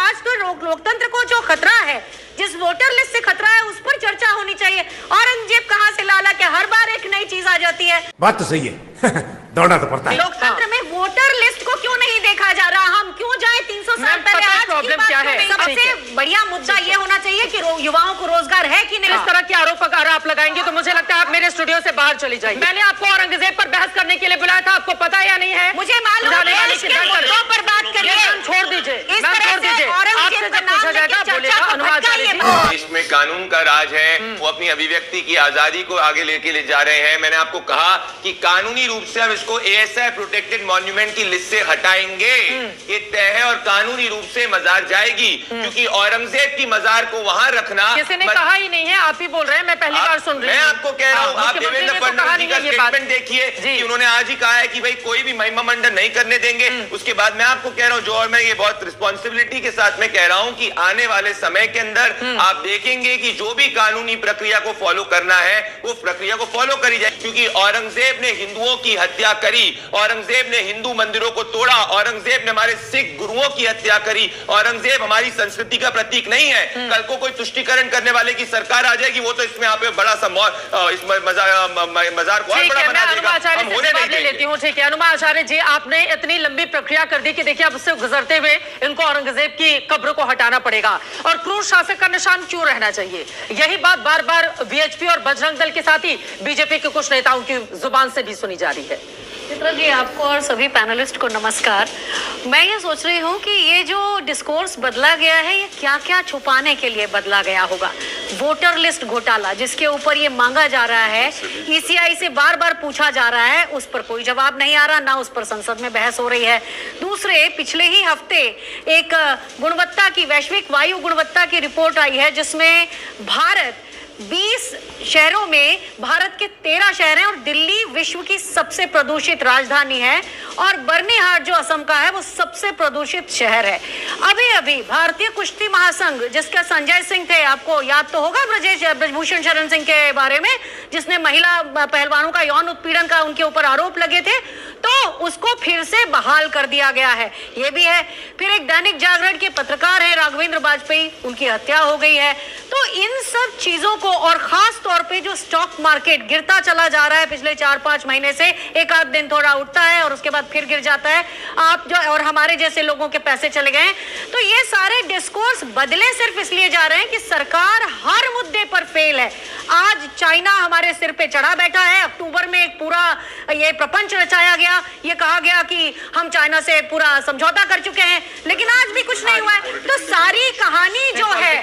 आज तो लोकतंत्र को जो खतरा है, जिस वोटर लिस्ट से खतरा है, उस पर चर्चा होनी चाहिए। औरंगजेब कहाँ से लाला के हर बार एक नई चीज आ जाती है। बात तो सही है दौड़ना तो पड़ता है। लोकतंत्र में वोटर लिस्ट को क्यों नहीं देखा जा रहा? हम क्यों जाए 300 साल पहले? आज प्रॉब्लम क्या है? सबसे बढ़िया मुद्दा ये होना चाहिए कि युवाओं को रोजगार है कि नहीं। इस तरह के आरोप अगर आप लगाएंगे तो मुझे लगता है आप मेरे स्टूडियो से बाहर चली जाएंगे। मैंने आपको औरंगजेब पर बहस करने के लिए बुलाया था, आपको पता या नहीं है? मुझे मालूम है, इसके मुद्दों पर बात करिए। छोड़ दीजिए, इस तरह से औरंगजेब का नाम लेकर चर्चा को भटकाइए। देश में कानून का राज है, वो अपनी अभिव्यक्ति की आजादी को आगे लेके ले जा रहे हैं। मैंने आपको कहा कि कानूनी रूप से हम इसको एएसआई प्रोटेक्टेड मॉन्यूमेंट की लिस्ट से हटाएंगे, ये तय है, और कानूनी रूप से मजार जाएगी, क्योंकि औरंगजेब की मजार को वहां रखना किसी ने कहा ही नहीं है, आप ही बोल रहे हैं। मैं पहली बार सुन रही हूँ। मैं आपको कह रहा हूँ, आप देवेंद्र फडणवीस जी का स्टेटमेंट देखिए कि उन्होंने आज ही कहा है कि भाई कोई भी महिमा मंडन नहीं करने देंगे। उसके बाद मैं आपको कह रहा हूँ, जो और मैं ये बहुत रिस्पॉन्सिबिलिटी के साथ में कह रहा हूँ कि आने वाले समय के अंदर आप देखेंगे कि जो भी कानूनी प्रक्रिया को फॉलो करना है वो प्रक्रिया को फॉलो करी जाए, क्योंकि औरंगजेब ने हिंदुओं की हत्या करी, औरंगजेब ने हिंदू मंदिरों को तोड़ा, औरंगजेब ने हमारे सिख गुरुओं की हत्या करी। औरंगजेब हमारी संस्कृति का प्रतीक नहीं है। कल को कोई तुष्टीकरण करने वाले की सरकार आ जाएगी, वो तो इसमें आप बड़ा सा मजार को और बड़ा बना देगा। हम होने नहीं देंगे। लेती हूँ, ठीक है। अनुमा आचार्य जी, आपने इतनी लंबी प्रक्रिया कर दी कि देखिए अब उससे गुजरते हुए इनको औरंगजेब की कब्र को हटाना पड़ेगा, और क्रूर शासक का निशान क्यों रहना चाहिए? यही बात बार बार वीएचपी और बजरंग दल के साथ ही बीजेपी के कुछ नेताओं की जुबान से भी सुनी जा रही है। चित्रा जी, आपको और सभी पैनलिस्ट को नमस्कार। मैं ये सोच रही हूँ कि ये जो डिस्कोर्स बदला गया है, ये क्या क्या छुपाने के लिए बदला गया होगा। वोटर लिस्ट घोटाला जिसके ऊपर ये मांगा जा रहा है, ईसीआई से बार बार पूछा जा रहा है, उस पर कोई जवाब नहीं आ रहा, ना उस पर संसद में बहस हो रही है। दूसरे, पिछले ही हफ्ते एक गुणवत्ता की, वैश्विक वायु गुणवत्ता की रिपोर्ट आई है जिसमें भारत 20 शहरों में, भारत के 13 शहर हैं और दिल्ली विश्व की सबसे प्रदूषित राजधानी है, और बर्निहाट जो असम का है वो सबसे प्रदूषित शहर है। अभी अभी भारतीय कुश्ती महासंघ, जिसका संजय सिंह थे, आपको याद तो होगा ब्रजभूषण शरण सिंह के बारे में, जिसने महिला पहलवानों का यौन उत्पीड़न का उनके ऊपर आरोप लगे थे, तो उसको फिर से बहाल कर दिया गया है। ये भी है। फिर एक दैनिक जागरण के पत्रकार है राघवेंद्र वाजपेयी, उनकी हत्या हो गई है। तो इन सब चीजों को, और खास तौर पे जो स्टॉक मार्केट गिरता चला जा रहा है पिछले 4-5 महीने से, एक आध दिन थोड़ा उठता है और उसके बाद फिर गिर जाता है, आप जो, और हमारे जैसे लोगों के पैसे चले गए। तो ये सारे डिस्कोर्स बदले सिर्फ इसलिए जा रहे हैं कि सरकार हर मुद्दे पर फेल है। आज चाइना हमारे सिर पे चढ़ा बैठा है। अक्टूबर में एक पूरा ये प्रपंच रचाया गया, ये कहा गया कि हम चाइना से पूरा समझौता कर चुके हैं, लेकिन आज भी कुछ नहीं हुआ है। तो सारी कहानी जो है,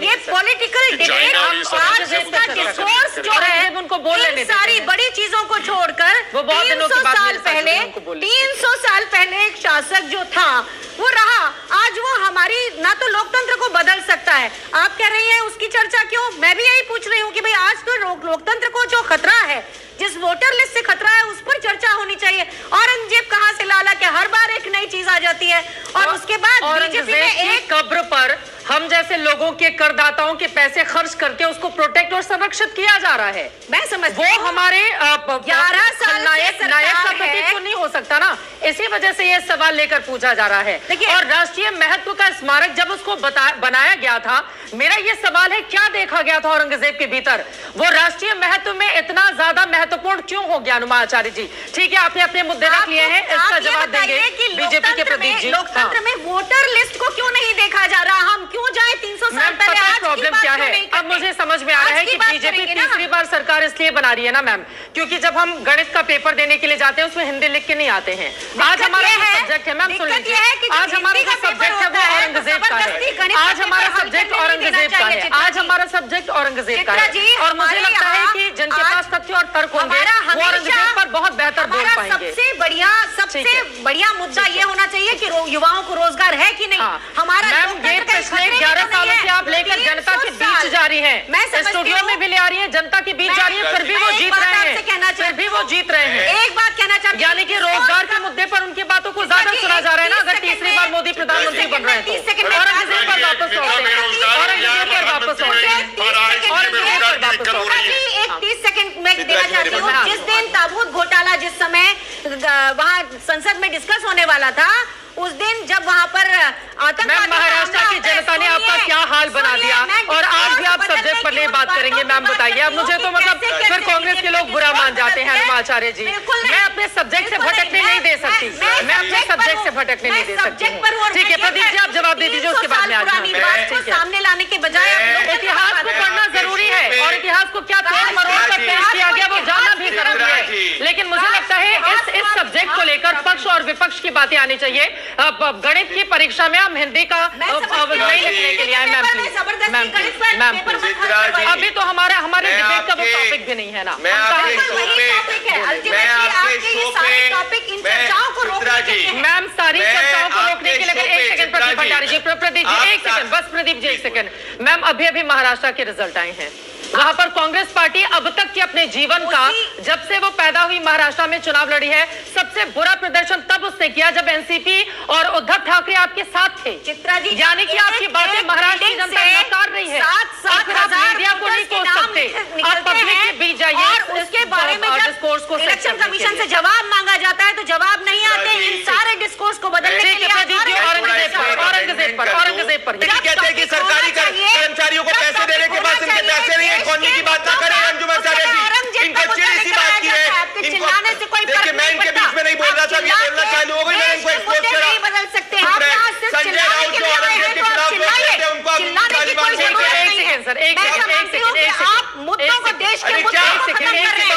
ये पॉलिटिकल डिबेट, आज इसका डिस्कोर्स जो है, उनको बोलने सारी बड़ी चीजों को छोड़कर 300 साल पहले 300 साल पहले एक शासक जो था वो रहा, आज वो हमारी ना तो लोकतंत्र को बदल सकता है। आप कह रही हैं उसकी चर्चा क्यों? मैं भी यही पूछ रही हूँ कि भाई आज तो लोकतंत्र को जो खतरा है, जिस वोटर लिस्ट से खतरा है, उस पर चर्चा होनी चाहिए। औरंगजेब कहाँ से लाला के हर बार एक नई चीज आ जाती है, और उसके बाद बीजेपी ने एक कब्र पर हम जैसे लोगों के, करदाताओं के पैसे खर्च करके उसको प्रोटेक्ट और संरक्षित किया जा रहा है। मैं समझती वो हमारे 11 साल नायक का प्रतीक तो नहीं हो सकता ना, इसी वजह से ये सवाल लेकर पूछा जा रहा है। और राष्ट्रीय महत्व का स्मारक जब उसको बनाया गया था, मेरा ये सवाल है, क्या देखा गया था औरंगजेब के भीतर? वो राष्ट्रीय महत्व में इतना ज्यादा महत्वपूर्ण क्यों हो गया? अनुमा आचार्य जी, ठीक है, आपने अपने मुद्दे रख लिए हैं, इसका जवाब देंगे बीजेपी के प्रतीक जी। लोकतंत्र में वोटर लिस्ट को क्यों नहीं देखा जा रहा? हम क्यों जाए 300 साल पहले? आज प्रॉब्लम क्या है? अब मुझे समझ में आ रहा है कि बीजेपी तीसरी बार सरकार इसलिए बना रही है ना मैम, क्योंकि जब हम गणित का पेपर देने के लिए जाते हैं उसमें हिंदी लिख के नहीं आते हैं। आज हमारा सब्जेक्ट है, मैम सुन लीजिए, आज हमारा जो सब्जेक्ट है वो औरंगजेब का है। आज हमारा सब्जेक्ट औरंगजेब का है। आज हमारा सब्जेक्ट औरंगजेब का है, और मुझे लगता है कि जिनके पास तथ्य और तर्क होंगे वो औरंगजेब पर बहुत बेहतर बोल पाएंगे। सबसे बढ़िया मुद्दा ये होना चाहिए कि युवाओं को रोजगार है कि नहीं। हमारा ये पिछले 11 सालों से आप लेकर जनता के बीच जा रही हैं, स्टूडियो में भी ले आ रही हैं, जनता के बीच जा रही है, फिर भी वो जीत रहे हैं, फिर भी वो जीत रहे हैं। एक बात कहना चाहती हूं, यानी कि रोजगार के मुद्दे पर उनकी बातों को ज्यादा सुना जा रहा है ना। अगर तीसरी बार मोदी प्रधानमंत्री बन रहे हैं तो औरंगजेब पर वापस लौटे, औरंगजेब पर वापस लौटे, एक 30 सेकंड में देना चाहती हूँ। जिस दिन ताबूत घोटाला, जिस समय वहाँ संसद में डिस्कस होने वाला था, उस दिन जब वहाँ पर आतंकवादी महाराष्ट्र की जनता ने आपका क्या हाल बना दिया, और आज भी आप सब्जेक्ट पर नहीं बात करेंगे। मैम बताइए, अब मुझे तो मतलब फिर कांग्रेस के लोग बुरा मान जाते हैं अनुमाचार्य जी। मैं अपने सब्जेक्ट से भटकने नहीं दे सकती, मैं अपने सब्जेक्ट से भटकने नहीं दे सकती। ठीक है प्रदीप जी, आप जवाब दे दीजिए, उसके बाद में आ जाऊंगा। सामने लाने के बजाय इतिहास को पढ़ना जरूरी है, और इतिहास को क्या तोड़ मरोड़ कर पेश किया गया वो जानना भी जरूरी है। लेकिन मुझे लगता है इस सब्जेक्ट को लेकर पक्ष और विपक्ष की बातें आनी चाहिए। गणित की परीक्षा में हम हिंदी का नहीं लिखने के लिए आए। मैम अभी तो हमारे डिबेट का वो टॉपिक भी नहीं है ना। मैम सारी चर्चाओं को रोकने के लिए एक सेकंड प्रदीप भंडारी जी, प्रदीप जी एक सेकंड, बस प्रदीप जी एक सेकंड। मैम अभी महाराष्ट्र के रिजल्ट आए हैं, वहां पर कांग्रेस पार्टी अब तक के अपने जीवन का, जब से वो पैदा हुई महाराष्ट्र में चुनाव लड़ी है, सबसे बुरा प्रदर्शन तब उसने किया जब एनसीपी और उद्धव ठाकरे आपके साथ थे। चित्रा जी, यानी कि आपकी बातें महाराष्ट्र की जनता नकार रही है। आप मीडिया को नहीं कोस सकते, आप पब्लिक के बीच जाइए और उसके बारे में डिस्कोर्स को इलेक्शन कमीशन से जवाब मांगा जाता है तो जवाब नहीं आते। इन सारे डिस्कोर्स को बदलने के लिए औरंगजेब पर कहते हैं कि सरकारी कर्मचारियों को पैसे देने के बाद उनके पैसे नहीं है। इकोनॉमी की बात ना करें अंजुम आचार्य जी, इनका चिड़ इसी बात की है। चिल्लाने से कोई देखिए मैं इनके बीच में नहीं बोल रहा था, ये बोलना चालू हो गई, मैंने इनको एक्सपोज करा। नहीं बदल सकते आप, यहाँ सिर्फ संजय राउत जो औरंगजेब के खिलाफ बोलते थे उनको तालिबान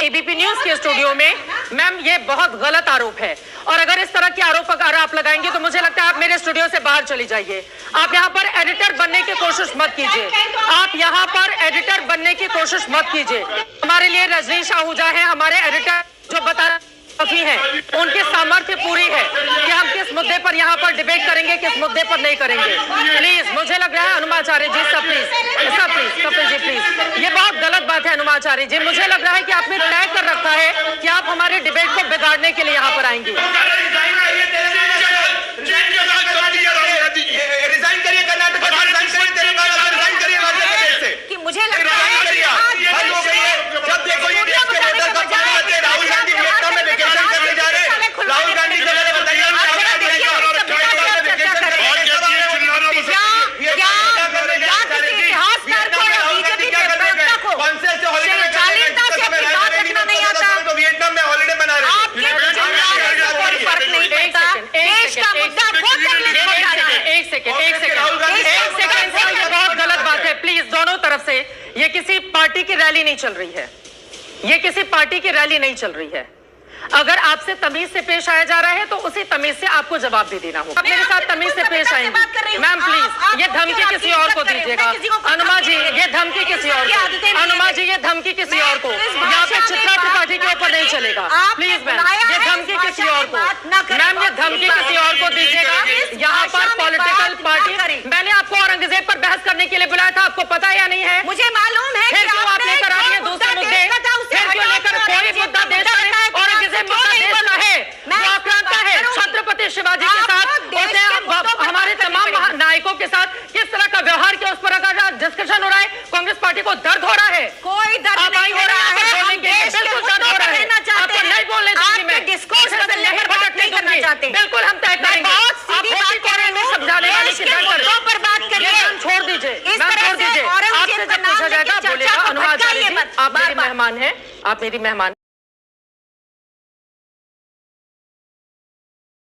एबीपी न्यूज के स्टूडियो में मैम ये बहुत गलत आरोप है, और अगर इस तरह के आरोप अगर आप लगाएंगे तो मुझे लगता है आप मेरे स्टूडियो से बाहर चली जाइए। आप यहाँ पर एडिटर बनने की कोशिश मत कीजिए, आप यहाँ पर एडिटर बनने की कोशिश मत कीजिए। हमारे लिए रजनीश आहूजा है हमारे एडिटर, जो बता है उनकी सामर्थ्य पूरी है कि हम किस मुद्दे पर यहाँ पर डिबेट करेंगे, किस मुद्दे पर नहीं करेंगे। प्लीज मुझे लग रहा है अनुमाचार्य जी, सब प्लीज कपिल जी प्लीज, ये बहुत गलत बात है अनुमाचार्य जी। मुझे लग रहा है कि आपने तय कर रखा है कि आप हमारे डिबेट को बिगाड़ने के लिए यहाँ पर आएंगे। रिजाइन करिए कर्नाटक कि मुझे लगता है जब देखो ये देश के वोटर कब जाने आते हैं। राहुल गांधी वियतनाम में वेकेशन करने जा रहे हैं। राहुल गांधी से मैंने बताया वियतनाम में हॉलिडे मना रहे हैं। ये बहुत गलत बात है। प्लीज दोनों तरफ से, ये किसी पार्टी की रैली नहीं चल रही है, ये किसी पार्टी की रैली नहीं चल रही है। अगर आपसे तमीज से पेश आया जा रहा है तो उसी तमीज से आपको जवाब भी देना होगा। मेरे साथ तमीज से पेश आएंगे मैम, प्लीज ये धमकी किसी और को दीजिएगा। अनुमा जी ये धमकी किसी और को, अनुमा जी ये धमकी किसी और को, यहाँ पे चित्रा त्रिपाठी के ऊपर नहीं चलेगा। प्लीज मैम ये धमकी किसी और को, मैम ये धमकी किसी और को दीजिएगा। यहाँ पर पॉलिटिकल पार्टी, मैंने आपको औरंगजेब पर बहस करने के लिए बुलाया था, आपको पता या नहीं है? मुझे मालूम है। फिर क्यों आप लेकर आ रही है दूसरे मुद्दे, फिर क्यों लेकर कोई मुद्दा देश का है, वो आक्रांता है छत्रपति शिवाजी के साथ, हमारे तमाम नायकों के साथ किस तरह का व्यवहार किया उस पर अगर डिस्कशन हो रहा है। कांग्रेस पार्टी को दर्द हो रहा है, कोई दर्द नहीं हो रहा है, बोलने के लिए बिल्कुल दर्द हो रहा है। आपको नहीं बोलने दूंगी मैं, डिस्कोर्स लहर भटक नहीं करना चाहते, बिल्कुल हम तय करेंगे। समझाने वाले की पर बात करिए, छोड़ दीजिए, छोड़ दीजिए। आपसे जब पूछा जाएगा बोलेगा अनुमाचार्य जी, आप मेरी मेहमान हैं, आप मेरी मेहमान।